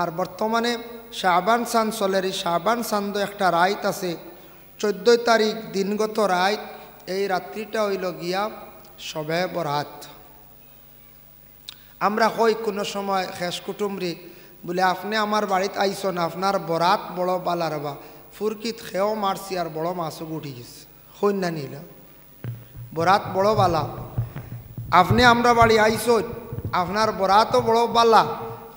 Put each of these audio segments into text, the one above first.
আর বর্তমানে শাবান চান চলের। এই শাবান চান্দ একটা রাইত আছে 14 তারিখ দিনগত রাইত। এই রাত্রিটা হইল গিয়া শবে বরাত। আমরা কই কোনো সময় খেস কুটুমরি বলে আপনি আমার বাড়িতে আইসন, আপনার বরাত বড় বালার বা ফুরকিত খেয়েও মারছি আর বড় মাছও উঠি গেছে, কন্যা নিলা বরাত বড় বালা। আপনি আমরা বাড়ি আইসন, আপনার বরাতও বড় বালা।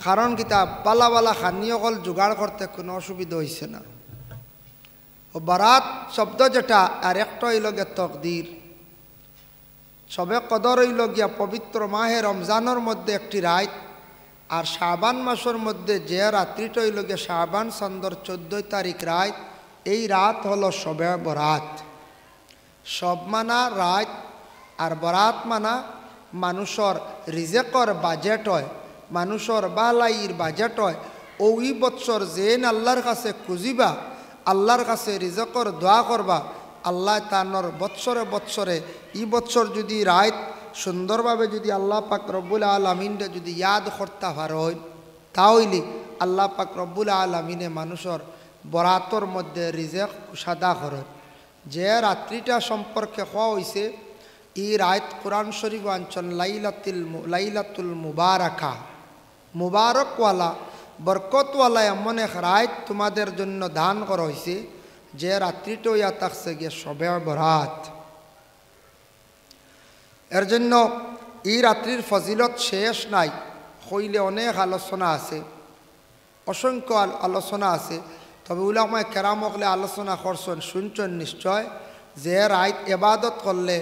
কারণ কিতা বালা বালা খানি অকল জোগাড় করতে কোনো অসুবিধা হয়েছে না। ও বরাত শব্দ যেটা আর একটা হইল গিয়া তকদির। সবে কদর হইল গিয়া পবিত্র মাহে রমজানের মধ্যে একটি রাত। আর শাবান মাসের মধ্যে যে রাত্রিটা হইল গিয়া শাবান চন্দ্র 14 তারিখ রাত, এই রাত হলো শবে বরাত। সব মানা রাত আর বরাত মানা মানুষের রিজেকর বাজেট হয়, মানুষের বালাইর বাজেট হয়। ওই বৎসর যেন আল্লাহর কাছে খুঁজিবা, আল্লাহর কাছে রিজেকর দোয়া করবা, আল্লাহ তানোর বৎসরে বৎসরে ই বৎসর যদি রাত সুন্দরভাবে যদি আল্লাহ পাক রব্বুল আলামিনরে যদি ইয়াদ করতে পারেন, তাহলে আল্লাহ পাক রব্বুল আলামিনে মানুষের বরাতর মধ্যে রিজেক কুশাদা করেন। যে রাত্রিটা সম্পর্কে কোয়া হয়েছে, এই রাত কোরআন শরীফ আঞ্চল লাইলাতুল মুবারাকা, মুবারকওয়ালা বরকতওয়ালা এমন এক রাত তোমাদের জন্য দান করা হয়েছে, যে রাত্রিটা ইয়া থাকছে গিয়ে শবে বরাত। এর জন্য এই রাত্রির ফজিলত শেষ নাই, হইলে অনেক আলোচনা আছে, অসংখ্য আলোচনা আছে। তবে উলামায়ে কেরাম হলে আলোচনা করছেন, শুনছেন নিশ্চয়, যে রাত ইবাদত করলে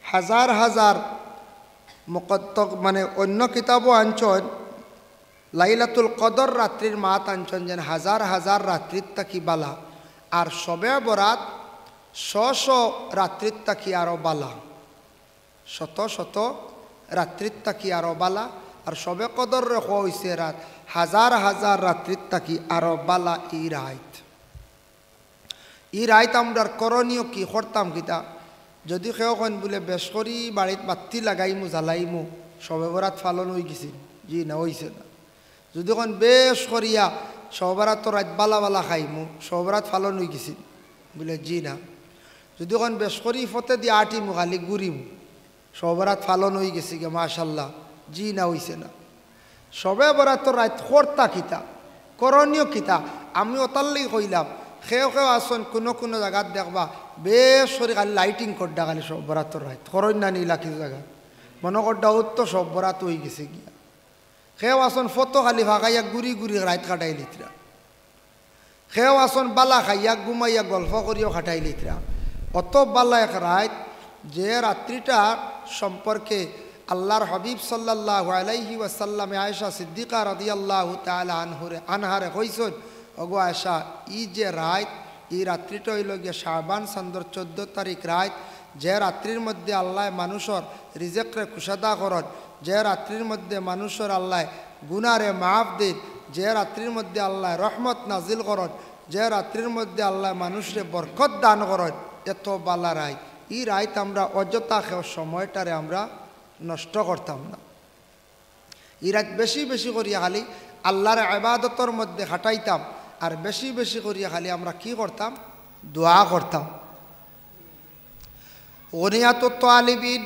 হাজার হাজার মুকদ্দর মানে অন্য কিতাবও আনছেন লাইলাতুল কদর রাত্রির মাত আনছেন যেন হাজার হাজার রাত্রির তাকি বালা। আর শবে বরাত 100 রাত্রির তাকি আরও বালা, শত শত রাত্রির তাকি আরও বালা। আর শবে কদর রেখা হয়েছে রাত হাজার হাজার রাত্রির তাকি আরও বালা। এই রাত আমরা করণীয় কি করতাম কিতা? যদি কেউ কেন বলে বেশ করি বাড়িত বাতি লাগাইমু জ্বালাইমু, শবে বরাত ফালন হয়ে গেছি, জি না হয়েছে না। যদি কোন বেশ করিয়া শবরাত রাত বালা বালা খাইমু, শবরাত ফালন হয়ে গেছি বলে, জি না। যদি কোন বেশ করি ফতে দিয়ে আটিমু খালি ঘুরিমু, শবরাত ফালন হয়ে গেছি গে মাশাল্লাহ, জি না হয়েছে না। শবে বরাত রাত কর্তা কিতা, করণীয় কিতা? আমি ওতাল্লেই কইলাম, খেয়েও আসন কোনো কোনো জায়গাত দেখবা বেশ করে খালি লাইটিং করডা খালি সব বরাতর রাত করন্যা নিলা কিছু জায়গা মনে করডা তো সব বরাত হয়ে গেছে গিয়া। খেয়েও আসন ফটো খালি ভাগাইয়া গুড়ি গুড়ি রাত কাটাই লিতরা, খেয়েও আসন বালা খাইয়া ঘুমাইয়া গল্প করিও কাটাই লিতরা। অত বালা এক রাত, যে রাত্রিটা সম্পর্কে আল্লাহর হাবিব সাল্লাল্লাহু আলাইহি ওয়াসাল্লামে আয়েশা সিদ্দিকা রাদিয়াল্লাহু তাআলা আনহারে কইছেন, ওগো আয়েশা, ই যে রাত, এই রাত্রিটা হইল গিয়ে শাবান চন্দ্র 14 তারিখ রাত, যে রাত্রির মধ্যে আল্লাহ মানুষের রিজেকরে কুশাদা করেন, যে রাত্রির মধ্যে মানুষের আল্লাহ গুনারে মাফ দেন, যে রাত্রির মধ্যে আল্লাহ রহমত নাজিল করেন, যে রাত্রির মধ্যে আল্লাহ মানুষরে বরকত দান করেন, এত বালা রাত। এই রাত আমরা অযথা সময়টারে আমরা নষ্ট করতাম না। এই রাত বেশি বেশি করিয়া খালি আল্লাহর ইবাদতের মধ্যে খাটাইতাম, আর বেশি বেশি করিয়া খালি আমরা কি করতাম? দোয়া করতাম। গনিয়াতুত তালিবিন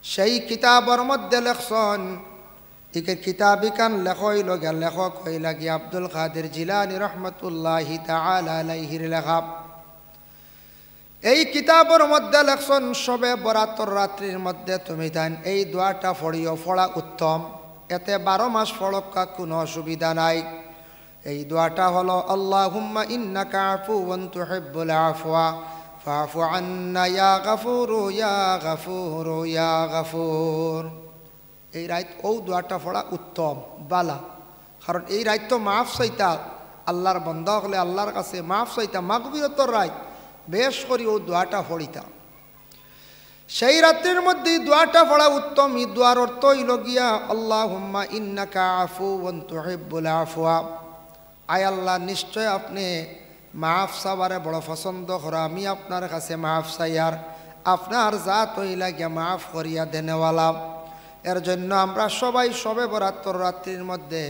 সেই কিতাবের মধ্যে লেখছেন, এই কিতাবিকান লেখক হইলা গিয়া আব্দুল কাদের জিলানী রহমতুল্লাহি তাআলা আলাইহির লেখা। এই কিতাবের মধ্যে লেখছেন, শবে বরাতর রাত্রির মধ্যে তুমি তাই এই দোয়াটা পড়িও, পড়া উত্তম, এতে 12 মাস পড়কা কোনো অসুবিধা নাই। এই দোয়াটা হলো, আল্লাহুম্মা ইন্নাকা আফুওয়ান তুহিব্বুল আফওয়া ফাফু আন্না ইয়া গাফুরু ইয়া গাফুরু ইয়া গাফুর। এই রাত ও দোয়াটা পড়া উত্তম বালা, কারণ এই রাত তো মাফ চাইতা, আল্লাহর বান্দা হলে আল্লাহর কাছে মাফ চাইতা, মাগফিরাতর রাত, বেশ করি ও দোয়াটা পড়িতা। সেই রাত্রির মধ্যে দোয়াটা পড়া উত্তম। এই দোয়ার অর্থ হইল গিয়া, আল্লাহুম্মা ইন্নাকা আফুওয়ান তুহিব্বুল আফওয়া, আয় আল্লাহ, নিশ্চয় আপনি মাফ চাবারে বড় পছন্দ করা, আমি আপনার কাছে মাফ চাই, আর আপনার জাত হইলা গিয়া মাফ করিয়া দেনেওয়ালা। এর জন্য আমরা সবাই শবে বরাতর রাত্রির মধ্যে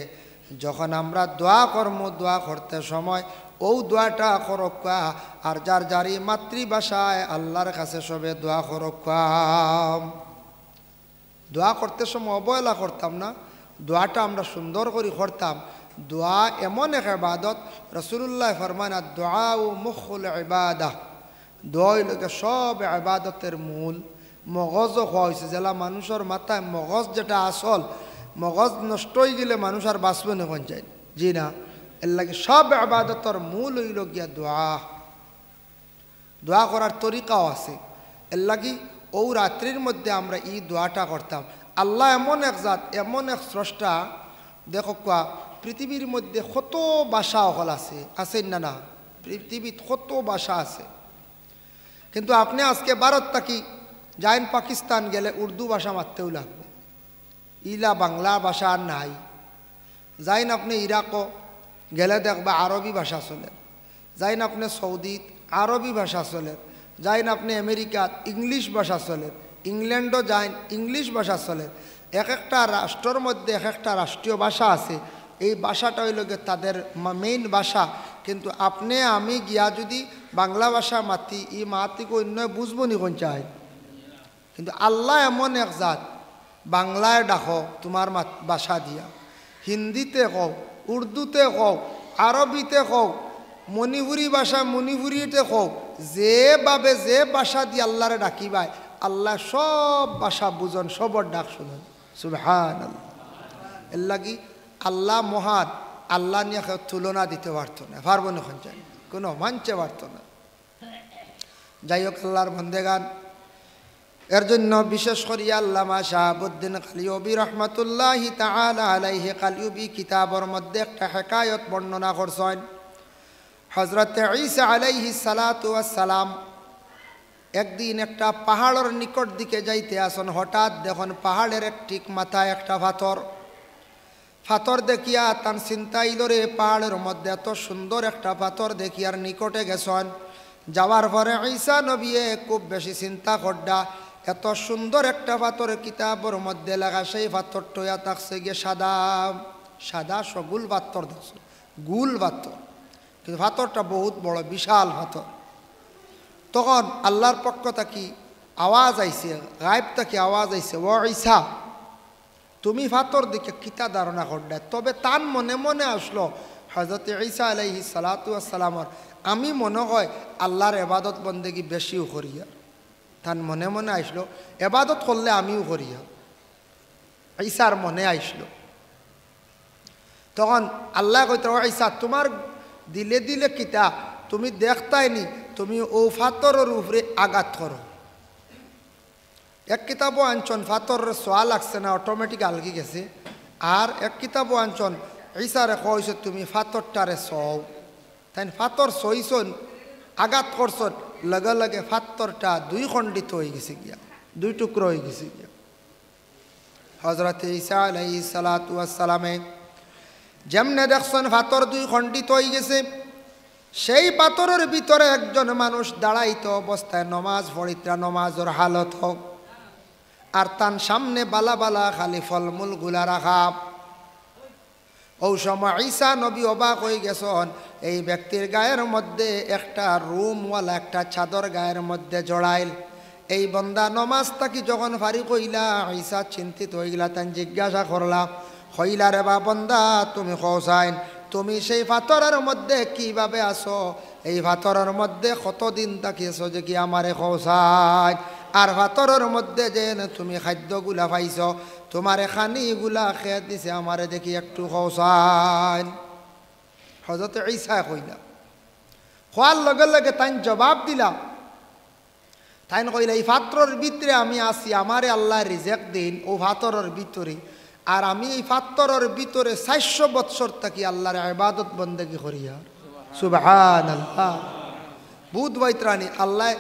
যখন আমরা দোয়া কর্ম দোয়া করতে সময় ও দোয়াটা করক্কা আর যার যারই মাতৃভাষায় আল্লাহর কাছে সবে দোয়া করক্কা। দোয়া করতে সময় অবহেলা করতাম না, দোয়াটা আমরা সুন্দর করে করতাম। দোয়া এমন এক ইবাদত, রাসূলুল্লাহ ফরমান দোয়া ও মুখুল ইবাদাহ, দোয়া হইলে সব ইবাদতের মূল। মগজও খাওয়া হয়েছে, জেলা মানুষের মাথায় মগজ যেটা আসল, মগজ নষ্ট হয়ে গেলে মানুষ আর বাঁচবে না কোন চাই, জি না। এর লাগে সব ইবাদতের মূল হইল গিয়া দোয়া। দোয়া করার তরিকাও আছে, এর লাগি ও রাত্রির মধ্যে আমরা এই দোয়াটা করতাম। আল্লাহ এমন এক জাত, এমন এক স্রষ্টা, দেখো কোয়া পৃথিবীর মধ্যে কত ভাষা অকল আছে না না, পৃথিবীত কত ভাষা আছে। কিন্তু আপনি আজকে ভারত থাকি যাইন পাকিস্তান গেলে উর্দু ভাষা মারতেও লাগবে, ইলা বাংলা ভাষা আর নাই। যাইন আপনি ইরাকও গেলে দেখবা আরবি ভাষা চলে, যাইন আপনি সৌদিত আরবি ভাষা চলে, যাইন আপনি আমেরিকাত ইংলিশ ভাষা চলে, ইংল্যান্ডও যাইন ইংলিশ ভাষা চলে। এক একটা রাষ্ট্রের মধ্যে এক একটা রাষ্ট্রীয় ভাষা আছে, এই ভাষাটা হইল গিয়ে তাদের মেইন ভাষা। কিন্তু আপনি আমি গিয়া যদি বাংলা ভাষা মাতি, ই মাতিকে অন্য বুঝবো নি কোন চাই। কিন্তু আল্লাহ এমন এক জাত, বাংলায় ডাকো তোমার ভাষা দিয়া, হিন্দিতে কও, উর্দুতে কও, আরবিতে কও, মণিপুরি ভাষা মণিপুরিতে কও, যেভাবে যে ভাষা দিয়ে আল্লাহরে ডাকিবাই, আল্লাহ সব ভাষা বুঝন, সবর ডাক শুনেন। সুবহানাল্লাহ। এর লাগি আল্লাহ মহান, আল্লাহ নিয়ে কেউ তুলনা দিতে পারতো না, পারবো না কোন চাই, কোনো মানতে পারতো না। যাই হোক আল্লাহর বন্দেগান, এর জন্য বিশেষ করিয়া আল্লামা শাহাবুদ্দিন কালিউবি রহমতুল্লাহি তাআলা আলাইহি কালিউবি কিতাবের মধ্যে একটা হেকায়ত বর্ণনা করছেন। হযরত ঈসা আলাইহিস সালাতু ওয়াস সালাম একদিন একটা পাহাড়ের নিকট দিকে যাইতে আসেন। হঠাৎ দেখুন পাহাড়ের একটি মাথায় একটা পাথর দেখিয়া তান চিন্তা হইল রে, পাহাড়ের মধ্যে এত সুন্দর একটা পাথর দেখিয়ার নিকটে গেছেন। যাওয়ার পরে ঈসা নবী খুব বেশি চিন্তা করডা, এত সুন্দর একটা পাথর কিতাবের মধ্যে লাগা, সেই পাথরটা থাকছে গিয়ে সাদা সাদা সগুল পাথর, দেখছো গুল পাথর, কিন্তু পাথরটা বহুত বড় বিশাল পাথর। তখন আল্লাহর পক্ষ থাকি আওয়াজ আইছে, গায়েব থাকি আওয়াজ আইছে, ও ঈসা তুমি পাথর দিকে কিতা ধারণা করডা। তবে তার মনে মনে আসলো হযরত ঈসা আলাইহিস সালাতু ওয়াস সালামর, আমি মনে হয় আল্লাহর ইবাদত বন্দেগী বেশিও করিয়া। তার মনে মনে আসলো ইবাদত করলে আমিও করিয়া, ঈসার মনে আসলো। তখন আল্লাহ কইতে, ও ঈসা তোমার দিলে দিলে কিতা, তুমি দেখতাইনি, তুমি ও পাথরের উপরে আঘাত করো। এক কিতাবও আনছন পাথরের সোয়া লাগছে না, অটোমেটিক আলগি গেছে। আর এক কিতাবও আনছন ঈসারে কইছে তুমি পাথরটারে সও, তাই পাথর সইছন, আঘাত করছন, লগে লগে পাথরটা দুই খণ্ডিত হয়ে গেছে গিয়া, দুই টুকরো হয়ে গেছে গিয়া। হযরত ঈসা আলাইহিস সালাতু ওয়াস সালামে যেমনে দেখছেন পাথর দুই খণ্ডিত হয়ে গেছে, সেই পাথরের ভিতরে একজন মানুষ দাঁড়াইত অবস্থায় নমাজ পড়িতা, নমাজের হালত হোক, আর তার সামনে বালা বালা খালি ফলমূল গুলা রাখা। ও সময় ঈসা নবী অবাক হয়ে গেছেন, এই ব্যক্তির গায়ের মধ্যে একটা রুমওয়ালা একটা চাদর গায়ের মধ্যে জড়াইল। এই বন্দা নমাজ থাকি যখন ফারি কইলা, ঈসা চিন্তিত হয়ে গেলা, তাই জিজ্ঞাসা করলা, হইলা রে বা বন্দা তুমি কৌসাইন, তুমি সেই পাথরের মধ্যে কিভাবে আসো? এই পাথরের মধ্যে কতদিন থাকিয়েছো যে কি আমারে কৌসাই? আর পাথরের মধ্যে যে তুমি খাদ্যগুলা পাইছ, তোমার খানিগুলা খেয়ে দিছে, আমারে দেখি একটু কৌসাইন। হযরত ঈসা কইলা, খোয়ার লগে লগে তাই জবাব দিলা, তাই কইলা এই পাত্রর ভিতরে আমি আসি, আমারে আল্লাহ রিজেক দিন ও পাথরের ভিতরে, আর আমি এই পাথরের ভিতরে 400 বৎসর থাকি আল্লাহর ইবাদত বন্দেগী করিয়া। সুবহানাল্লাহ। বুধ বাইত্রানি আল্লাহ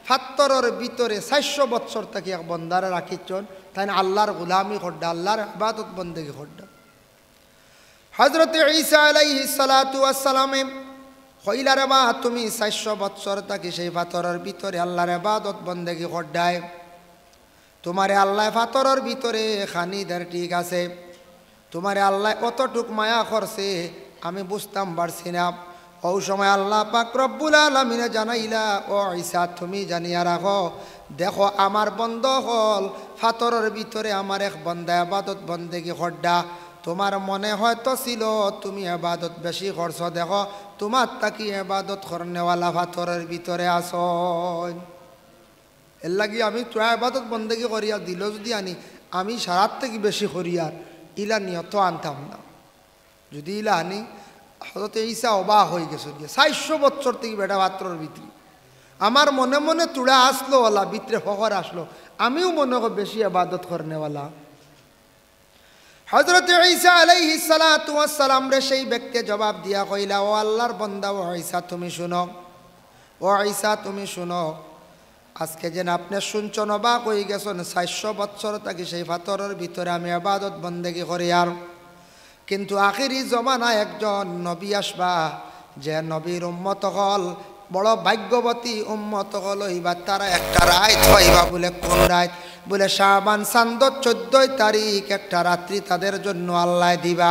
পাথরের ভিতরে 400 বৎসর থাকি এক বন্দারে রাখিছন, তাই আল্লাহর গোলামি করডা, আল্লাহর ইবাদত বন্দেগী করডা। হযরত ঈসা আলাইহিস সালাতু ওয়াস সালামে কইলা রে বা তুমি 400 বৎসর থাকি সেই পাথরের ভিতরে আল্লাহর ইবাদত বন্দেগী করডায়। তোমারে আল্লাহ ফাতরের ভিতরে খানি দের ঠিক আছে, তোমারে আল্লাহ কতটুক মায়া করছে আমি বুঝতাম পারছি না। ও সময় আল্লাহ পাক রব্বুল আলামিনে জানাইলা, ও ঈসা তুমি জানিয়া রাখো, দেখো আমার বন্ধ হল ফাতরের ভিতরে আমার এক বন্দা ইবাদত বন্দেগী খড্ডা, তোমার মনে হয়তো ছিল তুমি ইবাদত বেশি করছো, দেখো তোমার তাকি ইবাদত করনেওয়ালা ফাতরের ভিতরে আসো। এর লাগি আমি তোরা ইবাদত বন্দেগী করিয়া দিল যদি আনি আমি সারার থেকে বেশি করিয়ার ইলা নিয়ত আনতাম না। যদি ইলা আনি হজরত ঈসা অবাক হয়ে গেছে, 400 বছর থেকে বেটা পাত্রর ভিতরে আমার মনে মনে তুড়া আসলো ওলা ভিতরে ফখর আসলো, আমিও মনে করি বেশি ইবাদত করনেওয়ালা। হযরত ঈসা আলাইহিস সালাতু ওয়াস সালাম রে সেই ব্যক্তি জবাব দিয়া কইলা, ও আল্লাহর বান্দা ও ঈসা তুমি শুনো, ও ঈসা তুমি শুনো, আজকে যেন আপনি শুনছেন অবাক হয়ে গেছেন, 400 বছর থাকি সেই পাথরের ভিতরে আমি ইবাদত বন্দেগী করি। আর কিন্তু আখিরি জমানা একজন নবী আসবা, যে নবীর উম্মত হল বড় ভাগ্যবতী উম্মত হল, এইবার তারা একটা রাত পাইবা। বলে কোন রাত? বলে শাবান চাঁদর 14 তারিখ একটা রাত্রি তাদের জন্য আল্লাহ দিবা।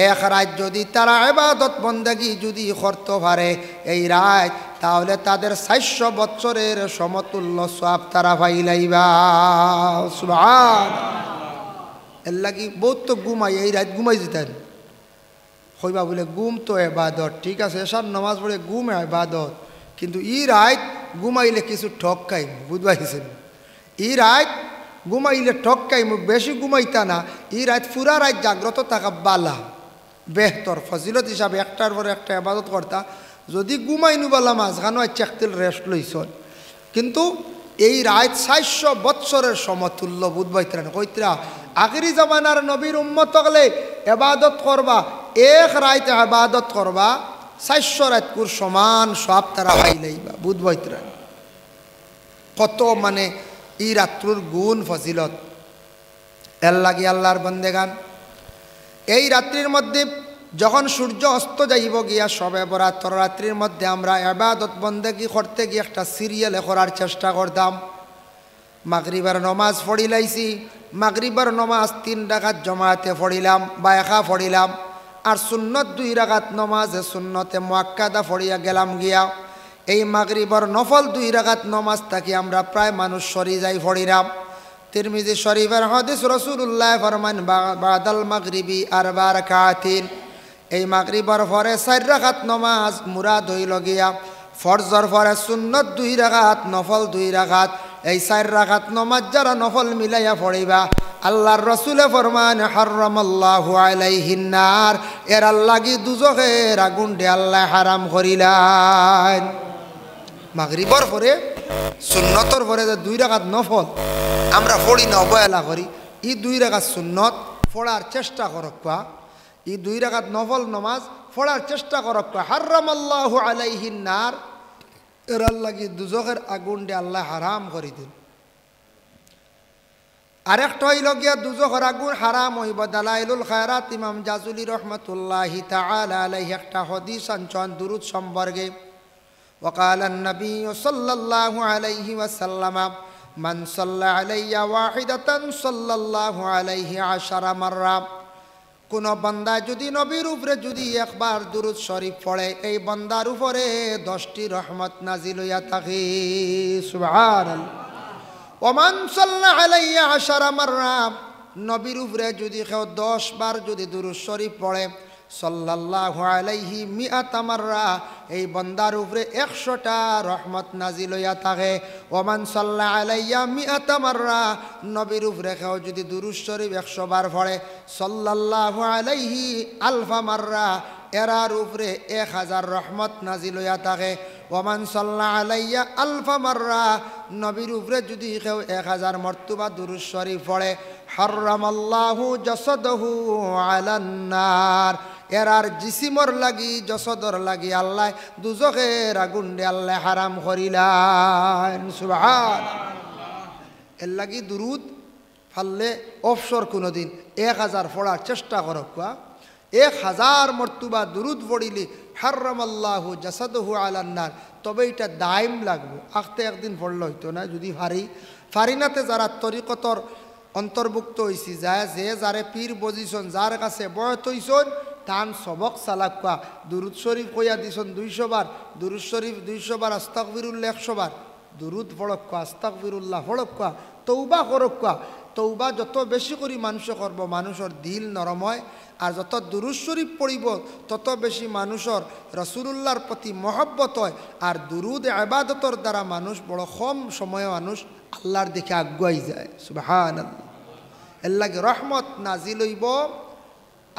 এক রাত যদি তারা ইবাদত বন্দেগী যদি করতে পারে এই রাত, তাহলে তাদের 400 বছরের সমতুল্য সওয়াব তারা পাইলাইবা। সুবহানাল্লাহ। এর লাগি বহুত তো ঘুমাই, এই রাত ঘুমাই যেতেন কইবা বলে ঘুম তো ইবাদত, ঠিক আছে এসার নামাজ পড়ে ঘুম ইবাদত, কিন্তু ই রাত ঘুমাইলে কিছু ঠক খাই, বুঝবাইছেন? ই রাত ঘুমাইলে ঠক খাই, বেশি ঘুমাইতা না, ই রাত পুরা রাত জাগ্রত থাকা বালা বেহতর। ফজিলত হিসাবে একটার পরে একটা ইবাদত করতা, যদি ঘুমাইনু বালা মাঝখানো চেকতিল রেস্ট লইছ, কিন্তু এই রাত 400 বৎসরের সমতুল্য বুধবাইতরা কইতরা। আখিরি জামানার নবীর উম্মত হলে ইবাদত করবা, এক রাত ইবাদত করবা 400 রাতকুর সমান সব তারা পাইলাইবা, বুধবাইতরা কত মানে এই রাত্রুর গুণ ফজিলত। এর লাগি আল্লাহর বন্দেগান এই রাত্রির মধ্যে যখন সূর্য অস্ত যাইব গিয়া সবে বরাতর রাত্রির মধ্যে আমরা ইবাদত বন্দেগী করতে গিয়ে একটা সিরিয়ালে করার চেষ্টা করতাম। মাগরিবের নমাজ পড়িলাইছি, মাগরিবের নমাজ 3 রাকাত জমাতে পড়িলাম বা একা পড়িলাম, আর সুন্নত 2 রাকাত নমাজে সুন্নতে মুআক্কাদা পড়িয়া গেলাম গিয়া। এই মাগরিবের নফল 2 রাকাত নমাজ থাকি আমরা প্রায় মানুষ সরি যাই পড়িলাম। তিরমিজি শরীফের হাদিস, রাসূলুল্লাহ ফরমান বাদাল মাগরিবি 4 রাকাতিন, এই মাগরিবের পরে 4 রাকাত নমাজ মুরাদ হইল গিয়া। ফরজর পরে সুন্নত 2 রাকাত, নফল 2 রাকাত, এই 4 রাকাত নমাজ যারা নফল মিলাইয়া পড়িবা, আল্লাহর রাসূলে ফরমান হারামাল্লাহু আলাইহিন নার, এর লাগি দুজখের আগুন দে আল্লাহ হারাম করিলেন। মাগরিবের পরে সুন্নতর পরে যে 2 রাকাত নফল আমরা পড়ি না, অবহেলা করি, এই 2 রাকাত সুন্নত পড়ার চেষ্টা করবা, এই 2 রাকাত নফল নমাজ পড়ার চেষ্টা করবা। হারামাল্লাহু আলাইহিন নার, এর লাগি দুজখের আগুন দে আল্লাহ হারাম করে দিন। আরেকটা হইল গিয়া দুজখের আগুন হারাম হইব। দালাইলুল খায়রাত ইমাম জাজুলি রহমাতুল্লাহি তাআলা আলাইহি একটা হাদিস আনছেন দুরূদ সম্পর্কে। وقال النبي صلى الله عليه وسلم من صلى علي واحدة صلى الله عليه 10 مرة। কোন বান্দা যদি নবীর উপরে যদি একবার দুরূদ শরীফ পড়ে, এই বান্দার উপরে 10টি রহমত নাজিল হইয়া থাকে। সুবহানাল্লাহ। ওমান সাল্লা আলাইয়া 10 মাররা, নবীর উপরে যদি কেউ 10 বার যদি দুরূদ শরীফ পড়ে, সাল্লাল্লাহু আলাইহি 100 মাররা, এই বান্দার উপরে 100টা রহমত নাজিল হইয়া থাকে। ওমান সাল্লা আলাইয়া 100 মাররা, নবীর উপরে কেউ যদি দুরূদ শরীফ 100 বার পড়ে, সাল্লাল্লাহু আলাইহি আলফা মাররা, এরার উপরে 1000 রহমত নাজিল হইয়া থাকে। ওমান সাল্লা আলাইয়া আলফা মাররা, নবীর উপরে যদি কেউ 1000 মর্তবা দুরূদ শরীফ পড়ে, হারামাল্লাহু জাসাদাহু আলান নার, এরার জিসিমর লাগি জসদর লাগি আল্লাহ দুজখের আগুন দে আল্লাহ হারাম করিলেন। সুবহানাল্লাহ। এর লাগি দুরূদ ফাললে অবসর কোনোদিন 1000 পড়ার চেষ্টা করক। 1000 মর্তবা দুরূদ পড়িলি হারামাল্লাহু জাসাদাহু আলান নার, তবে এটা দাইম লাগবে, আখতে একদিন পড়লে হইতো না। যদি ভারী ফারিনাতে যারা তরিকতর অন্তর্ভুক্ত হয়েছি যায় যে যারে পীর বজিছন যার কাছে বয়ত হইছন তান সবক চালাক কোয়া দুরুদ শরীফ কইয়া দিছন 200 বার দুরুদ শরীফ 200 বার আস্তাগফিরুল্লাহ 100 বার দুরুদ পড়ক কোয়া আস্তাগফিরুল্লাহ পড়ক কোয়া তৌবা করক কোয়া তৌবা যত বেশি করি মানুষ করব মানুষের দিল নরম হয় আর যত দুরুদ শরীফ পড়িব তত বেশি মানুষের রাসূলুল্লাহর প্রতি মহব্বত হয় আর দুরুদ ইবাদতর দ্বারা মানুষ বড় কম সময়ে মানুষ আল্লাহর দিকে আগুয়াই যায় সুবহানাল্লাহ এর লাগে রহমত নাজিল হইব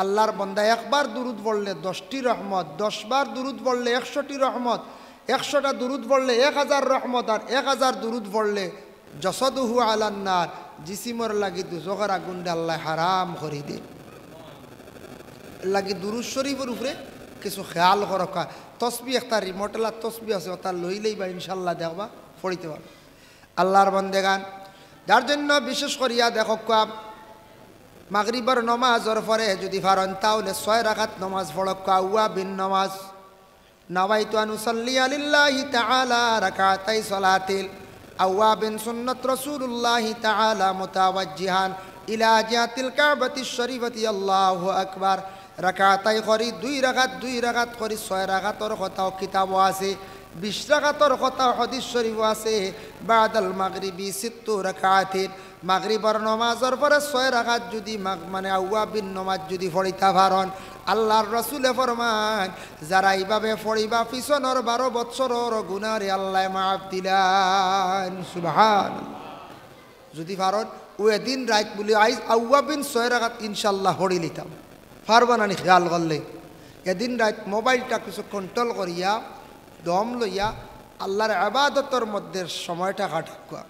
আল্লাহর বান্দা একবার দুরুদ পড়লে 10টি রহমত 10 বার দুরুদ পড়লে 100টি রহমত 100টা দুরুদ পড়লে 1000 রহমত আর 1000 দুরুদ পড়লে জসদুহু আলান নার জিসিমর লাগি দুজখের আগুনটা আল্লাহ হারাম করে দেন লাগি দুরুদ শরীফের উপরে কিছু খেয়াল করকা তসবিহ একটা রিমোটলা তসবিহ আছে ওটা লইলেই বা ইনশাল্লাহ দেখবা পড়িতে পারো আল্লাহর বান্দেগান যার জন্য বিশেষ করিয়া দেখকা মাগরিবের নমাজের পরে যদি পারেন তাহলে 6 রাকাত নমাজ পড়কা আওয়াবিন নমাজ নাওয়াইতু আন উসাল্লি লিল্লাহি তাআলা রাকাতাই সালাতিল আওয়াবিন সুন্নাত রাসূলুল্লাহি তাআলা মুতাওয়াজ্জিহান ইলা জিহাতিল কাবাতিশ শরীফাতি আল্লাহু আকবার রাকাতাই করি 2 রাকাত করি 6 রাকাতর কথাও কিতাব আছে 20 রাকাতর কথা হাদিস শরীফ আছে বাদাল মাগরিবি 6 রাকাতিন মাগরিবের নামাজের পরে 6 রাকাত যদি মানে আওয়াবিন নামাজ যদি পড়িতা পারেন আল্লাহর রাসূলে ফরমান যারা এইভাবে পড়িবা পিছনের 12 বছরের গুনাহরে আল্লাহ মাফ দিলেন সুবহানাল্লাহ যদি পারেন ওই দিন রাত বলি আইজ আওয়াবিন 6 রাকাত ইনশাআল্লাহ পড়ি লিতাম পারবা না নি খেয়াল করলে এদিন রাত মোবাইলটা কিছু কন্ট্রোল করিয়া দম লইয়া আল্লাহর ইবাদতের মধ্যে সময়টা কাটাকুয়া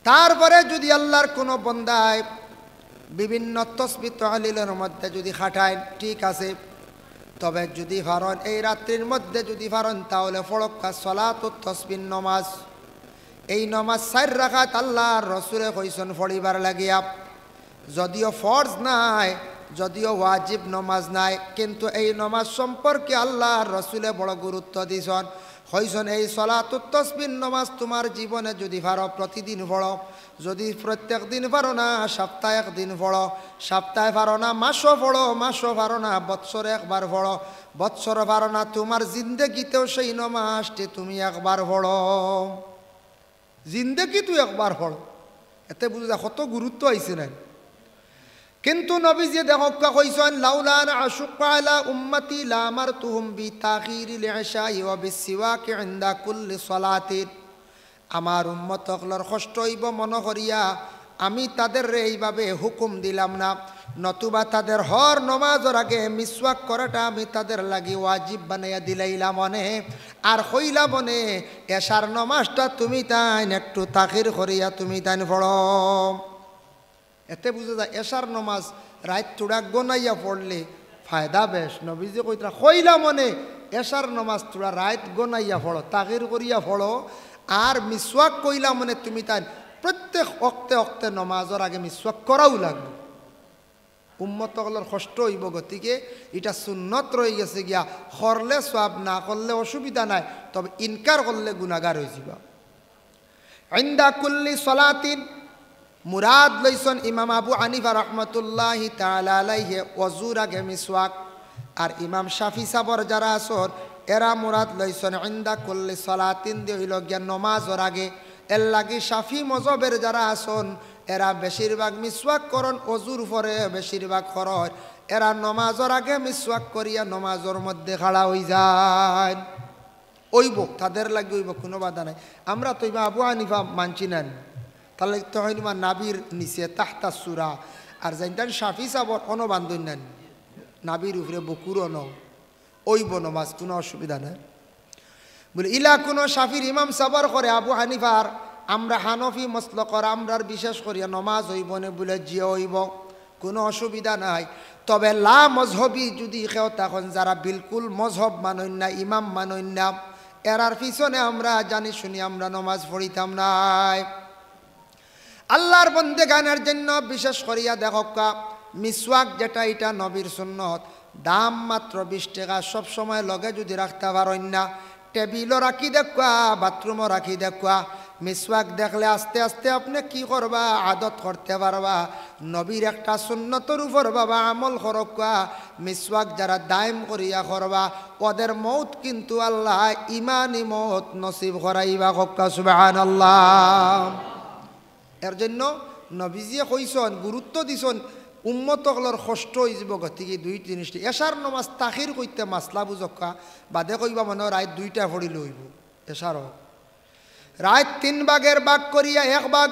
তারপরে যদি আল্লাহর কোনো বান্দায় বিভিন্ন তাসবিহ তাহলিলের মধ্যে যদি খাটায় ঠিক আছে তবে যদি পারেন এই রাত্রির মধ্যে যদি পারেন তাহলে ফরক্কা সালাতুত তাসবিহ নামাজ এই নামাজ 4 রাকাত আল্লাহর রাসূলে কইছেন পড়িবার লাগিয়া যদিও ফরজ নাই যদিও ওয়াজিব নামাজ নাই কিন্তু এই নামাজ সম্পর্কে আল্লাহর রাসূলে বড় গুরুত্ব দিয়েছেন হইছেন এই সালাতুত তাসবিহ নামাজ তোমার জীবনে যদি পারো প্রতিদিন পড়ো যদি প্রত্যেক দিন পারো না সপ্তাহে একদিন পড়ো সপ্তাহে পারো না মাসও পড়ো মাসও পারো না বৎসরে একবার পড়ো বৎসরে পারো না তোমার জিন্দেগিতেও সেই নামাজটি তুমি একবার পড়ো জিন্দেগি তুই একবার পড়ো এতে বুঝা কত গুরুত্ব আইছে না কিন্তু নবীজি দেখকা কইছেন লাউলা আন আশুক্কা আলা উম্মতি লা আমারতুহুম বিতাখিরিল ইশাই ওয়া বিসওয়াকি ইনদা কুল্লি সালাতিন আমার উম্মতকলর কষ্ট হইব মনে করিয়া আমি তাদের এইভাবে হুকুম দিলাম না নতুবা তাদের হর নামাজের আগে মিসওয়াক করাটা আমি তাদের লাগি ওয়াজিব বানাইয়া দিলাইলাম মনে আর কইলা মনে এশার নামাজটা তুমি তাইন একটু তাখির করিয়া তুমি তাইন পড়ো এতে বুঝা যায় এশার নামাজ রাত তোড়া গনাইয়া পড়লে ফায়দা বেশ নবীজি কইতা কইলা মনে এশার নামাজ তোড়া রাত গনাইয়া পড়ো তাখির করিয়া পড়ো আর মিসওয়াক কইলা মনে তুমি তাই প্রত্যেক অক্তে নামাজের আগে মিসওয়াক করাও লাগবে উম্মতগুলোর কষ্ট হইব গতিকে এটা সুন্নত রয়ে গেছে গিয়া করলে সওয়াব না করলে অসুবিধা নাই তবে ইনকার করলে গুনাহগার হয়ে যাবা ইনদা কুল্লি সালাতিন মুরাদ লইছেন ইমাম আবু হানিফা রাহমাতুল্লাহি তাআলা আলাইহি ওযুর আগে মিসওয়াক আর ইমাম শাফি সাবর যারা আসর এরা মুরাদ লইছেন ইনদা কুল্লি সালাতিন দিয়ে হইল গিয়া নামাজের আগে এর লাগি শাফি মযহবের যারা আসন এরা বেশিরভাগ মিসওয়াক করন ওযুর পরে বেশিরভাগ খরচ এরা নামাজের আগে মিসওয়াক করিয়া নামাজের মধ্যে খাড়া হই যায় ওইব তাদের লাগি ওইব কোনো বাধা নাই আমরা তো ইমাম আবু হানিফা মানছি না তাহলে তো হয় না নাবির নিচে তাহতা সুরা আর জানতেন শাফি সাবর অনবান্ধন নেন নাবির উপরে বকুরও ন ওইব নামাজ কোনো অসুবিধা নাই বলে ইলা কোনো শাফির ইমাম সাবর করে আবু হানিফার আমরা হানফি মসলকর আমরার বিশেষ করিয়া নমাজ হইব না বলে জিয়া হইব কোনো অসুবিধা নাই তবে লা মজহবি যদি কেউ তখন যারা বিলকুল মজহব মানন না ইমাম মানন না এরার পিছনে আমরা জানি শুনি আমরা নমাজ পড়িতাম নাই আল্লাহর বন্দেগানের জন্য বিশেষ করিয়া দেখকা মিসওয়াক যেটা এটা নবীর সুন্নত দাম মাত্র 20 টাকা সব সময় লগে যদি রাখতে পারেন না টেবিলও রাখি দেখা বাথরুমও রাখি দেখা মিসওয়াক দেখলে আস্তে আস্তে আপনি কি করবা আদত করতে পারবা নবীর একটা সুন্নতর উপর বাবা আমল করবা মিসওয়াক যারা দায়েম করিয়া করবা ওদের মৌত কিন্তু আল্লাহ ইমানি মৌত নসিব করাইবা কক্কা সুবহানাল্লাহ এর জন্য নবীজিয়ে কইসন গুরুত্ব দিছন উম্মতকলর কষ্ট হয়ে যাব গতিকে দুই জিনিসটি এশার নমাজ তাখির কইতে মাসলা বুঝকা বাদে কইবা মনে রাত 2টা পড়ি লইব এশার রাত 3 ভাগের ভাগ করিয়া 1 ভাগ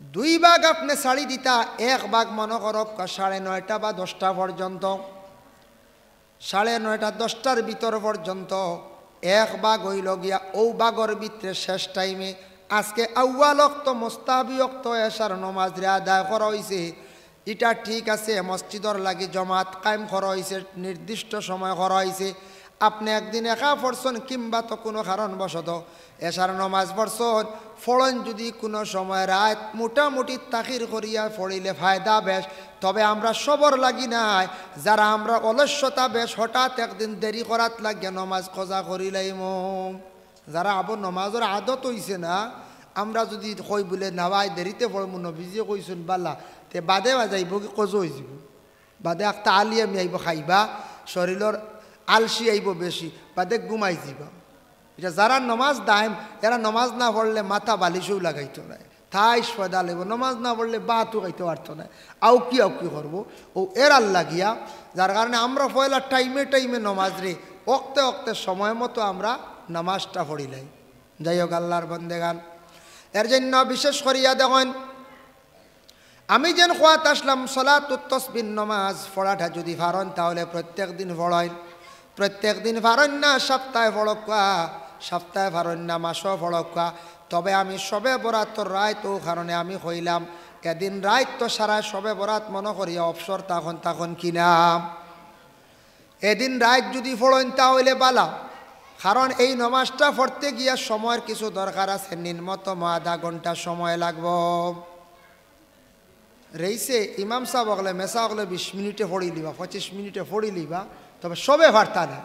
2 ভাগ আপনি ছাড়ি দিতা 1 ভাগ মনে করক 9:30 বা 10টা পর্যন্ত 9:30 10টার ভিতর পর্যন্ত 1 ভাগ হইল গিয়া ও ভাগর ভিতরে শেষ টাইমে আজকে আউয়াল ওয়াক্ত মুস্তাহাবি ওয়াক্ত এশার নামাজ রে আদায় করা হইছে এটা ঠিক আছে মসজিদর লাগি জমাত কায়েম করা হইছে নির্দিষ্ট সময় করা হইছে আপনি একদিন একা পড়ছেন কিংবা তো কোনো কারণবশত এশার নামাজ পড়ছেন ফড়ন যদি কোনো সময় রাত মোটামুটি তাখির করিয়া পড়িলে ফায়দা বেশ তবে আমরা সবর লাগি নাই যারা আমরা অলস্যতা বেশ হঠাৎ একদিন দেরি করাত লাগিয়া নামাজ কজা করিলাইম যারা আবার নমাজের আদত হইছে না আমরা যদি কই বলে নাওয়াই দেরিতে পড়ব নবীজি কইছেন বালা তে বাদে বাজাইব কি কজো হয়ে যাব বাদে একটা আলিয়ামি আইব খাইবা শরীরের আলসি আইব বেশি বাদে ঘুমাই যাবা এটা যারা নমাজ দায়েম এরা নমাজ না পড়লে মাথা বালিশও লাগাইতো না থাই সদা লাগব নমাজ না পড়লে বাতও খাইতে পারতো না আউ কি করবো ও এরাল লাগিয়া যার কারণে আমরা পয়লা টাইমে টাইমে নমাজ রে অক্তে অক্তে সময় মতো আমরা নামাজটা পড়িলাই যাই হোক আল্লাহর বন্দেগান এর জন্য বিশেষ করিয়া দেখেন আমি যেন খোয়াত আসলাম সলাতুত তাসবিহ নামাজ পড়াটা যদি পারেন তাহলে প্রত্যেক দিন পড়েন প্রত্যেক দিন পারেন না সপ্তাহে পড়কা সপ্তাহে পারেন না মাসও পড়কা তবে আমি সবে বরাতর রাত ও কারণে আমি কইলাম এদিন রাত তো সারা সবে বরাত মনে করিয়া অবসর তখন কিনা এদিন রাত যদি পড়েন তাহলে বালা কারণ এই নমাজটা পড়তে গিয়া সময়ের কিছু দরকার আছে নিম্নতম আধা ঘন্টা সময় লাগব রইছে ইমাম সাহেব হলে মেসা হলে 20 মিনিটে পড়ি লিবা 25 মিনিটে পড়ি লিবা তবে সবে পারতা না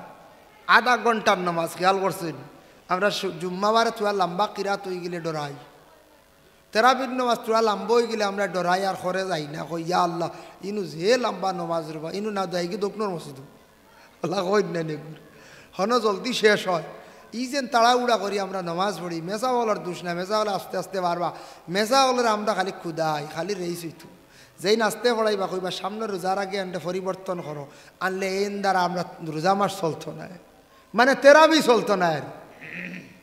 আধা ঘন্টার নামাজ খেয়াল করছেন আমরা জুম্মাবারে তুয়া লম্বা কিরাত হয়ে গেলে ডরাই তেরাবির নামাজ তুয়া লম্বা হয়ে গেলে আমরা ডরাই আর করে যাই না কই ইয়া আল্লাহ ইনু যে লম্বা নামাজ রবা ইনু না দেয় কি দোকনোর মসজিদ আল্লাহ কই না নেগুলো হন জলদি শেষ হয় ই যেন তাড়াহুড়া করি আমরা নামাজ পড়ি মেসাওয়ালার দোষ না মেসাওয়ালা আস্তে আস্তে পারবা মেসাওয়ালার আমরা খালি ক্ষুদাই খালি রেইস হইতো যেই নাচতে পড়াইবা কইবা সামনে রোজার আগে আনতে পরিবর্তন করো আনলে এন দ্বারা আমরা রোজা মাস চলতো না মানে তেরাবি চলতো না আর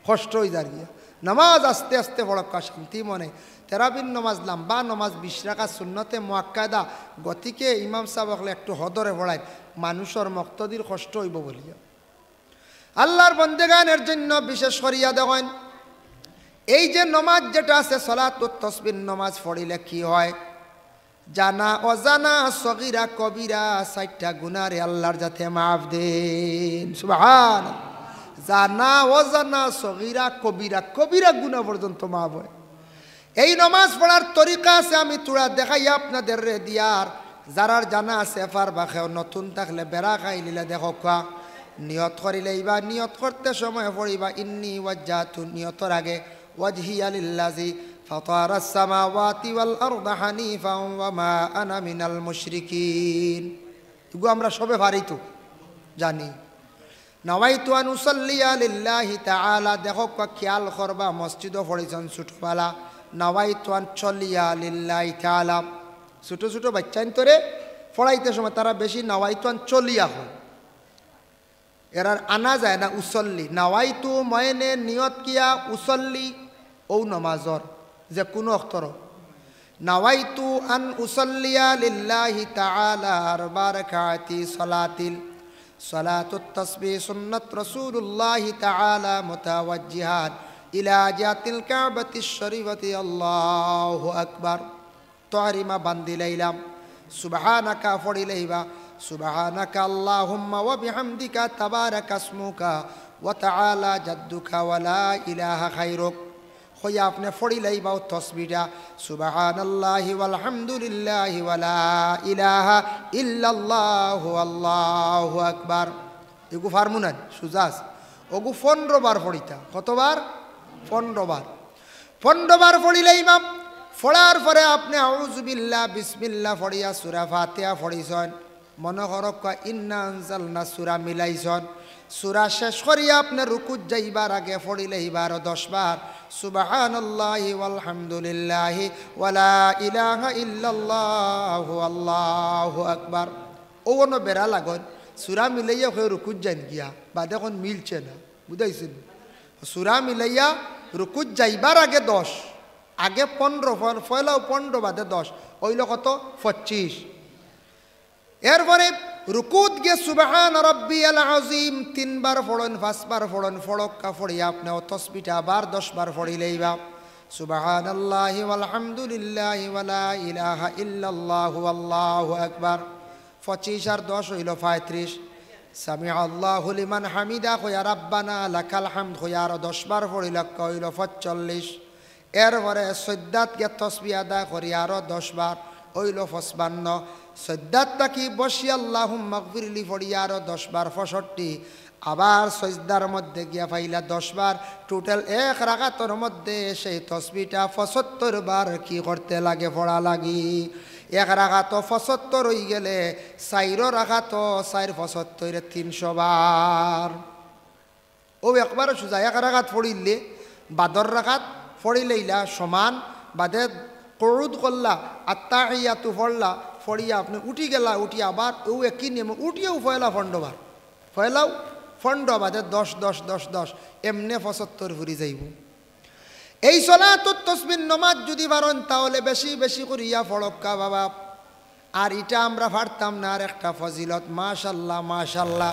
কষ্ট হয়ে যার গিয়া নামাজ আস্তে আস্তে পড়কা শান্তি মনে তেরাবিন নামাজ লম্বা নামাজ 20 রাকাত সুন্নতে মুআক্কাদা গতিকে ইমাম সাহেব একটু হদরে পড়ায় মানুষের মক্তদির কষ্ট হইব বলিয়া আল্লাহর বন্দেগানের জন্য বিশেষ করিয়া দেখেন এই যে নামাজ যেটা আছে সালাতুত তাসবিহ নামাজ পড়িলে কি হয় জানা অজানা সগীরা কবিরা 4টা গুনাহরে আল্লাহর যাতে maaf দেন সুবহানাল্লাহ জানা অজানা সগীরা কবিরা কবিরা গুনাহ পর্যন্ত maaf হয় এই নামাজ পড়ার তরিকা আছে আমি তোরা দেখাই আপনাদের রে দিয়ার যারার জানা আছে পারবা কেউ নতুন থাকলে বেড়া খাইলিলে দেখো কা নিয়ত করিলেইবা নিয়ত করতে সময় পড়িবা ইন্নী ওয়াজ্জাতু নিয়তর আগে ওয়াজহিয়া লিল্লাযী ফাতারাস সামাওয়াতি ওয়াল আরদা হানিফাও ওয়া মা আনা মিনাল মুশরিকিন এগো আমরা সবে পারি তো জানি নাওয়াইতু আন উসাল্লিয়া লিল্লাহি তাআলা দেখো খেয়াল করবা মসজিদও পড়িছেন ছোটবেলা নাওয়াইতু আন চলিয়া লিল্লাহি তাআলা ছোট ছোট বাচ্চা তোরে পড়াইতে সময় তারা বেশি নাওয়াইতু আন চলিয়া হয় এরার আনা যায় না উসল্লি নাওয়াইতু ময়নে নিয়ত কিয়া উসল্লি ও নমাজর যে কোনো অক্ষর নাওয়াইতু আন উসল্লিয়া লিল্লাহি তাআলা 4 রাকাতি সালাতিল সালাতুত তাসবিহ সুন্নাত রাসূলুল্লাহ তাআলা মুতাওয়াজ্জিহান ইলা জাতিল কাবাতিশ শরীফাতি আল্লাহু আকবার তারিমা বান্দিলাইলাম সুবহানাকা ফড়িলাইবা سبحانك اللهم وبحمدك تبارك اسمك وتعالى جدك ولا إله خيرك خويا अपने फड़ी लई बाउ तस्बीहा सुबहानल्लाह वल्हम्दुलिल्लाह वला इलाहा इल्लल्लाह अल्लाहु আকবার এগু ফার্মুনান সুজাস ওগু 15 বার পড়িতা কতবার 15 বার 15 বার পড়িলে ইমাম পড়ার পরে আপনি আউযু বিল্লাহ বিসমিল্লাহ পড়িয়া সূরা ফাতিহা পড়িছেন, মনে করক ইন্না আনজালনা সূরা মিলাইছেন, সূরা শেষ করিয়া আপনি রুকুত যাইবার আগে পড়িলে এবার 10 বার সুবহানাল্লাহি ওয়ালহামদুলিল্লাহি ওয়ালা ইলাহা ইল্লাল্লাহু আল্লাহু আকবার। ওনো বেড়া লাগন সূরা মিলাইয়া হয়ে রুকুত যান গিয়া বা দেখুন মিলছে না, বুঝাইছেন? সূরা মিলাইয়া রুকুত যাইবার আগে 10, আগে 15, পয়লাও 15 বাদে 10, ওইল কত 25। এরপরে রুকুত গে সুবহান রাব্বিয়াল আযীম 3 বার পড়েন, 5 বার পড়েন, ফড়ক্কা পড়িয়া আপনি তসবিহটা আবার 10 বার পড়িলেইবা সুবহানাল্লাহি ওয়ালহামদুলিল্লাহি ওয়ালা ইলাহা ইল্লাল্লাহু আল্লাহু আকবার। 25 আর 10 হইল 35। সামিআ আল্লাহু লিমান হামিদা কয়া রাব্বানা লাকাল হামদ কয়া আর 10 বার পড়িলে হইল 45। এরপরে সদ্দাত গে তসবিহ আদা করি আরো 10 বার হইল 55। সদ্দাত তাকি বসি আল্লাহুম্মা গফিরলি পড়িয়া আরো 10 বার 65। আবার সজদার মধ্যে গিয়া ফাইলা 10 বার। টোটাল এক রাকাতের মধ্যে সেই তসবিহটা 75 বার কি করতে লাগে, পড়া লাগি। এক রাকাত 75 হয়ে গেলে 4 রাকাত 4 75 300 বার। ও একবার সোজা এক রাকাত পড়িলে বাদর রাকাত পড়িলেইলা সমান, বাদে কুউদ করলা আত্তাহিয়াতু পড়লা, পড়িয়া আপনি উঠি গেলা, উঠি আবার ও একই নিয়ম উঠিয়েও ফয়লা 15 বার, ফয়লাও 15 বাদে 10 10 10 10 এমনে 75 ফুরি যাইব। এই সলাতুত তাসবিহ নামাজ যদি পারেন তাহলে বেশি বেশি করিয়া পড়ক্কা বাবা। আর এটা আমরা পারতাম না, আর একটা ফজিলত মাশাআল্লাহ মাশাআল্লাহ।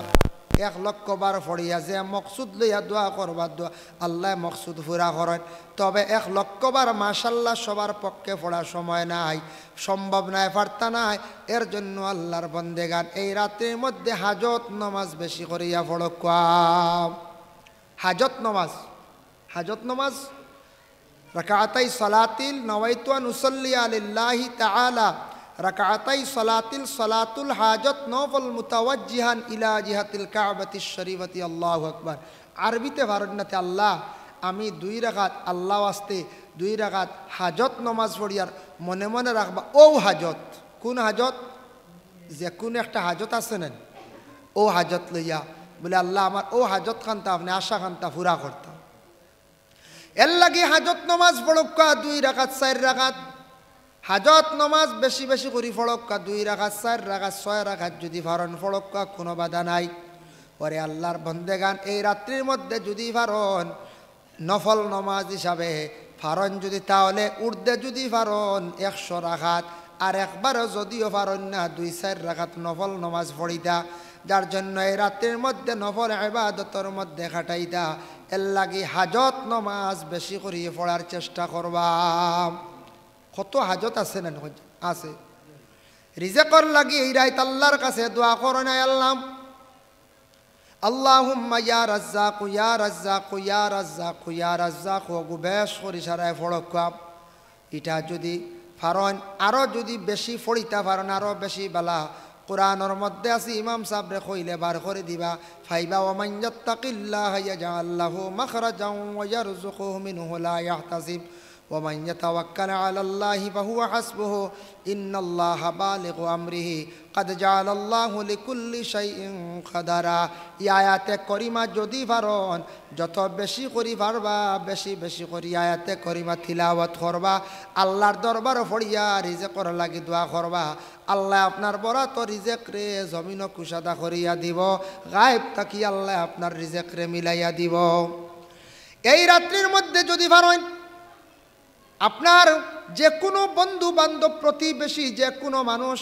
1 লক্ষ বার পড়িয়া যে মকসুদ লইয়া দোয়া করবার দোয়া আল্লাহ মকসুদ পুরা করেন। তবে 1 লক্ষ বার মাশাআল্লাহ সবার পক্ষে পড়ার সময় নাই, সম্ভব নাই, পারতা নাই। এর জন্য আল্লাহর বন্দেগান এই রাতের মধ্যে হাজত নামাজ বেশি করিয়া পড়ক্কা। হাজত নামাজ, হাজত নামাজ রাকাতাই সালাতিল নওয়াইতু আন উসাল্লি আলিল্লাহি তাআলা রাকাতাই সালাতিল সালাতুল হাজত নফল মুতাওয়াজ্জিহান ইলা জিহাতিল কাবাতিশ শরীফাতি আল্লাহু আকবার। আরবিতে ভারতনাতে আল্লাহ আমি 2 রাকাত আল্লাহ ওয়াস্তে 2 রাকাত হাজত নামাজ পড়িয়ার মনে মনে রাখবা। ও হাজত কোন হাজত? যে কোন একটা হাজত আছে না, ও হাজত লইয়া বলে আল্লাহ আমার ও হাজত খানটা আপনি আশা খানটা পুরা করতাম। এর লাগে হাজত নামাজ পড়ক্কা 2 রাকাত 4 রাকাত। হাজত নামাজ বেশি বেশি করি পড়ক্কা 2 রাকাত 4 রাকাত 6 রাকাত যদি পারেন পড়ক্কা, কোনো বাধা নাই। পরে আল্লাহর বন্দেগান এই রাত্রির মধ্যে যদি পারেন নফল নামাজ হিসাবে পারেন যদি, তাহলে উর্দে যদি পারেন 100 রাকাত, আর একবারও যদিও পারেন না 2-4 রাকাত নফল নামাজ পড়িতা। যার জন্য এই রাত্রির মধ্যে নফল ইবাদতের মধ্যে খাটাইতা। এর লাগি হাজত নামাজ বেশি করিয়ে পড়ার চেষ্টা করবা। কত হাজত আছে না আছে, রিজেকর লাগি এই রাত আল্লাহর কাছে দোয়া করো না, আল্লাহ আল্লাহুম্মা ইয়া রাজ্জাকু ইয়া রাজ্জাকু ইয়া রাজ্জাকু ইয়া রাজ্জাকু বেশ করি সারায় পড়ক্কা। এটা যদি পারেন আরও যদি বেশি পড়িতা পারেন আরও বেশি বালা। কোরআনের মধ্যে আছে ইমাম সাহেবরে কইলে বার করে দিবা ফাইবা ওয়া মান ইয়াত্তাকিল্লাহা ইয়াজআল লাহু মাখরাজান ওয়া ইয়ারযুকুহু মিনহু লা ইয়াহতাসিব ওয়া মান ইয়াতাওয়াক্কাল আলাল্লাহি ফাহুয়া হাসবুহু ইন্নাল্লাহা বালিগু আমরিহি কাদ জাআলাল্লাহু লিকুল্লি শাইইন কাদারা। এই আয়াতে করিমা যদি পারেন যত বেশি করি পারবা বেশি বেশি করি আয়াতে করিমা তিলাওয়াত করবা, আল্লাহর দরবার পড়িয়া রিজেকর লাগি দোয়া করবা। আল্লাহ আপনার বরাত রিজেক রে জমিন কুশাদা করিয়া দিব, গায়েব থাকি আল্লাহ আপনার রিজেক রে মিলাইয়া দিব। এই রাত্রির মধ্যে যদি পারেন আপনার যে কোনো বন্ধু বান্ধব প্রতিবেশী যে কোনো মানুষ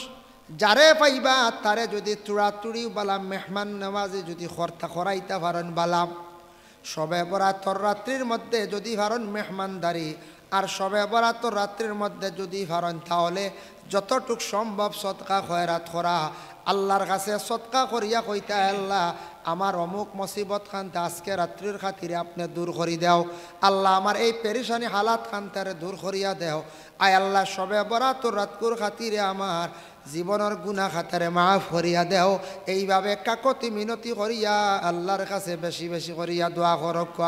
যারে পাইবা তারে যদি তুড়াতুড়ি বালা মেহমান নওয়াজি যদি খরতা খরাইতে পারেন বালাম। সবে বরাতর রাত্রির মধ্যে যদি পারেন মেহমানদারি, আর সবে বরাতর রাত্রির মধ্যে যদি পারেন তাহলে যতটুক সম্ভব সদকা খয়রাত করা। আল্লাহর কাছে সদকা করিয়া কইতা আল্লাহ আমার অমুক মুসিবত খানতে আজকে রাত্রির খাতিরে আপনি দূর করি দেও, আল্লাহ আমার এই পেরেশানি হালাত খানতারে দূর করিয়া দেও। আয় আল্লাহ সবে বরাতর রাতকুর খাতিরে আমার জীবনের গুনাহ খাতারে মাফ করিয়া দেও। এইভাবে কাকতি মিনতি করিয়া আল্লাহর কাছে বেশি বেশি করিয়া দোয়া করক।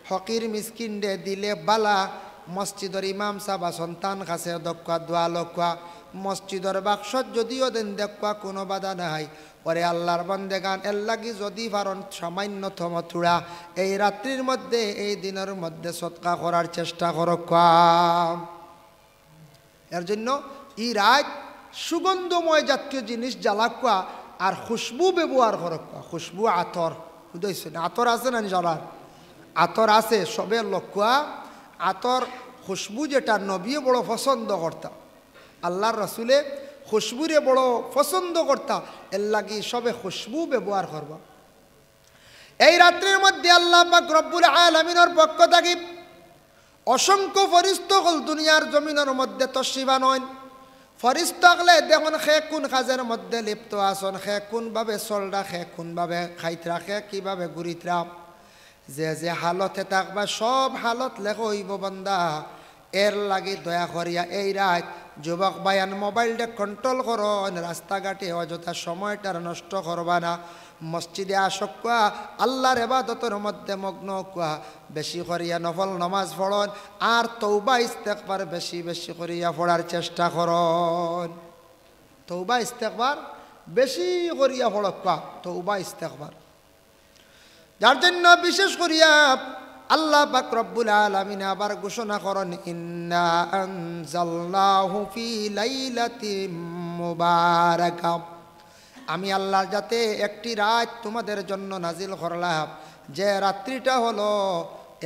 ফকির মিসকিন দে দিলে বালা মসজিদর ইমাম সাবা সন্তান কাছে দক্কা দোয়া লক্কা মসজিদর বাক্সত যদিও দেন দেখা কোনো বাধা নাই পরে আল্লাহর বান্দেগান এর লাগি যদি পারন সামান্যতম থুড়া এই রাত্রির মধ্যে এই দিনের মধ্যে সৎকা করার চেষ্টা করক। এর জন্য এই রাত সুগন্ধময় জাতীয় জিনিস জ্বালাকুয়া আর খুশবু ব্যবহার করক। খুশবু আতর বুঝাইছে না? আতর আছে না জ্বালার? আতর আছে সবে লক্ষ্যা আতর খুশবু যেটা নবীও বড় পছন্দ করতা, আল্লাহর রসুলে খুশবুরে বড় পছন্দ করতা, এর লাগি সবে খুশবু ব্যবহার করবা। এই রাত্রির মধ্যে আল্লাহ পাক রব্বুল আলামিনের পক্ষ থেকে অসংখ্য ফরিস্তা হল দুনিয়ার জমিনের মধ্যে তশরিফা নয়। ফরিস্তা হলে দেখুন খে কোন কাজের মধ্যে লিপ্ত আসন, খে কোনভাবে চলরা, খে কোনভাবে খাইতরা, খে কীভাবে ঘুরিতরা, যে যে হালতে থাকবা সব হালত লেখ হইব বান্দা। এর লাগি দয়া করিয়া এই রাত যুবক বায়ান মোবাইলটা কন্ট্রোল করন, রাস্তাঘাটে অযথা সময়টার নষ্ট করবা না। মসজিদে আসক কোয়া আল্লাহর ইবাদতের মধ্যে মগ্ন কোয়া, বেশি করিয়া নফল নমাজ পড়ন আর তৌবা ইস্তেগফার বেশি বেশি করিয়া পড়ার চেষ্টা করন। তৌবা ইস্তেগফার বেশি করিয়া পড়ক কোয়া, তৌবা ইস্তেগফার। যার জন্য বিশেষ করিয়া আল্লাহ পাক রব্বুল আলামিন আবার ঘোষণা করেন ইন্না আনজালনাহু ফি লাইলাতিন মুবারাকা, আমি আল্লাহ যাতে একটি রাত তোমাদের জন্য নাজিল করলাম, যে রাত্রিটা হলো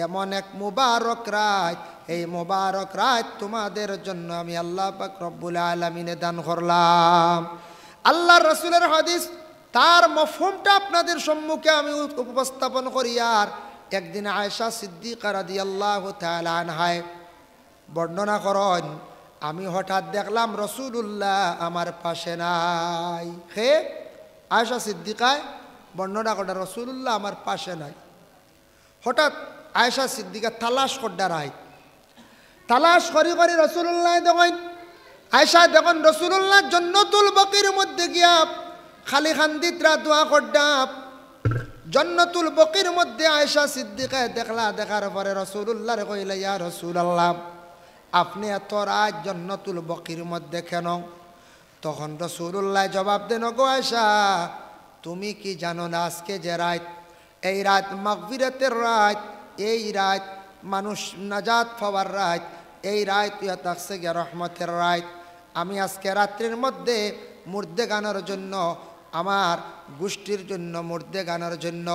এমন এক মুবারক রাত, এই মুবারক রাত তোমাদের জন্য আমি আল্লাহ পাক রব্বুল আলামিনে দান করলাম। আল্লাহর রাসূলের হাদিস তার মফহুমটা আপনাদের সম্মুখে আমি উপস্থাপন করি। আর একদিন আয়েশা সিদ্দিকা রাদিয়াল্লাহু তাআলা আনহা বর্ণনা করেন, আমি হঠাৎ দেখলাম রাসূলুল্লাহ আমার পাশে নাই। হে আয়েশা সিদ্দিকায় বর্ণনা করে রাসূলুল্লাহ আমার পাশে নাই। হঠাৎ আয়েশা সিদ্দিকা তালাশ করডার আই, তালাশ করি করি রাসূলুল্লাহ দেখেন। আয়েশা দেখেন রাসূলুল্লাহ জান্নাতুল বাকির মধ্যে গিয়া খালি খান্দিতরা দোয়া করডাপ। জান্নাতুল বাকির মধ্যে আয়েশা সিদ্দিকা দেখলা, দেখার পরে রাসূলুল্লাহরে কইলা ইয়া রাসূলুল্লাহ আপনি এত রাত জান্নাতুল বাকির মধ্যে কেন? তখন রাসূলুল্লাহ জবাব দেন, গো আয়েশা তুমি কি জানো না আজকে যে রাত, এই রাত মাগফিরাতের রাত, এই রাত মানুষ নাজাত পাওয়ার রাত, এই রাত ইয়া থাকছে গিয়া রহমতের রাত। আমি আজকে রাত্রির মধ্যে মুর্দে গানের জন্য, আমার গোষ্ঠীর জন্য মুর্দে গানের জন্য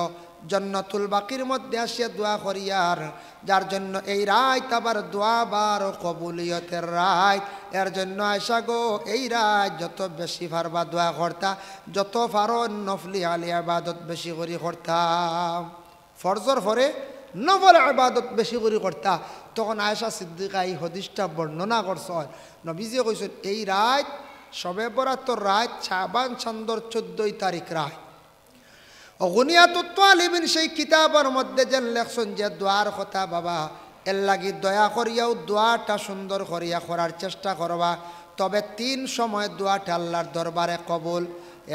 জান্নাতুল বাকির মধ্যে আসিয়া দোয়া করিয়ার, যার জন্য এই রাত আবার দোয়া বার কবুলিয়তের রাত। এর জন্য আয়েশা গো এই রাত যত বেশি পারবা দোয়া করতা, যত পারো নফলি আলি ইবাদত বেশি করে করতাম, ফরজর পরে নফল ইবাদত বেশি করে করতা। তখন আয়েশা সিদ্দিকা এই হাদিসটা বর্ণনা করছেন, নবীজি কইছেন এই রাত শবে বরাতর রাত শাবান চন্দ্র 14 তারিখ রাত। গুনিয়াতুত তালিবিন সেই কিতাবের মধ্যে যেন লেখছেন যে দোয়ার কথা বাবা, এর লাগি দয়া করিয়াও দোয়াটা সুন্দর করিয়া করার চেষ্টা করবা। তবে 3 সময় দোয়াটা আল্লাহর দরবারে কবুল।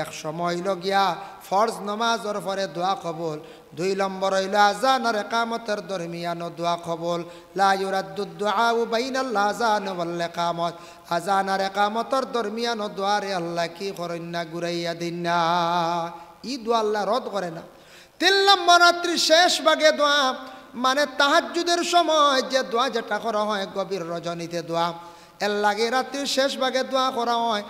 এক সময় হইল গিয়া ফরজ নমাজের পরে দোয়া কবুল, 2 নম্বর হইল আযান আর ইকামতের দরমিয়ান দোয়া কবুল। লা ইউরাদ্দু দুআউ বাইনাল আযান ওয়াল ইকামত, আযান আর ইকামতের দরমিয়ান দোয়ারে আল্লাহ কি করেন না, ঘুরাইয়া দিন না, ই দোয়া আল্লাহ রদ করে না। 3 নম্বর রাত্রি শেষ ভাগে দোয়া, মানে তাহাজ্জুদের সময় যে দোয়া যেটা করা হয় গভীর রজনীতে দোয়া, এর লাগে রাত্রির শেষ ভাগে দোয়া করা হয়।